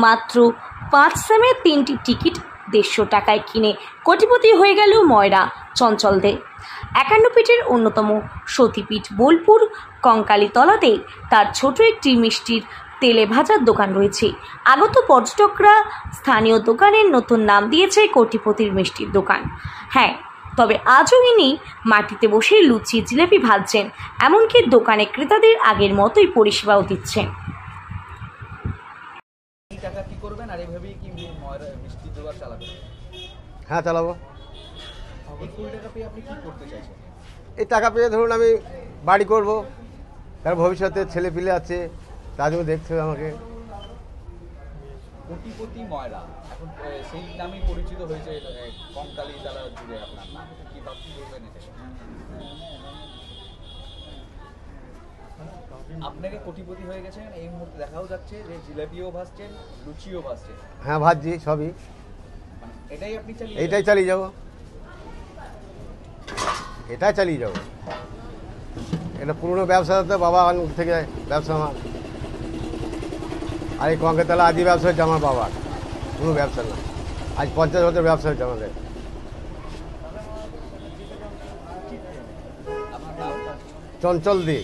মাত্র 5 সেমের 3টি টিকিট 150 টাকায় কিনে কোটিপতি হয়ে গেল ময়রা চঞ্চল দে। 51 পীঠের অন্যতম সতীপীঠ বোলপুর কঙ্কালীতলাতে তার ছোট একটি মিষ্টির তেলে ভাজার দোকান রয়েছে। আগত পর্যটকরা স্থানীয় দোকানের নতুন নাম দিয়েছে কোটিপতির মিষ্টির দোকান। হ্যাঁ, তবে আজও ইনি মাটিতে বসে লুচি জিলেপি ভাজছেন, এমনকি দোকানে ক্রেতাদের আগের মতোই পরিষেবাও দিচ্ছেন। হ্যাঁ, চালাবো। এই টাকা পেয়ে ধরুন আমি বাড়ি করব, তার ভবিষ্যতে ছেলে পিলে আছে, তাদেরও দেখতে হবে আমাকে। কোটিপতি ময়রা এখন সেই নামেই পরিচিত হয়েছে কঙ্কালীতলা জুড়ে। আপনার নাম কি বলবেন? আপনাকে কোটিপতি হয়ে গেছেন এই মুহূর্তে, দেখাও যাচ্ছে যে জিলাপিও ভাজছেন, লুচিও ভাজছেন। হ্যাঁ, ভাজছি সবই। এটাই আপনি এইটাই চালিয়ে যাবো, এটাই চালিয়ে যাবো। এটা পুরনো ব্যবসা তো, বাবা থেকে ব্যবসা আমার। আর এই কঙ্কালীতলা আদি ব্যবসা হচ্ছে আমার বাবার, কোনো ব্যবসা না। আজ 50 বছর ব্যবসা হচ্ছে আমাদের। চঞ্চল দে।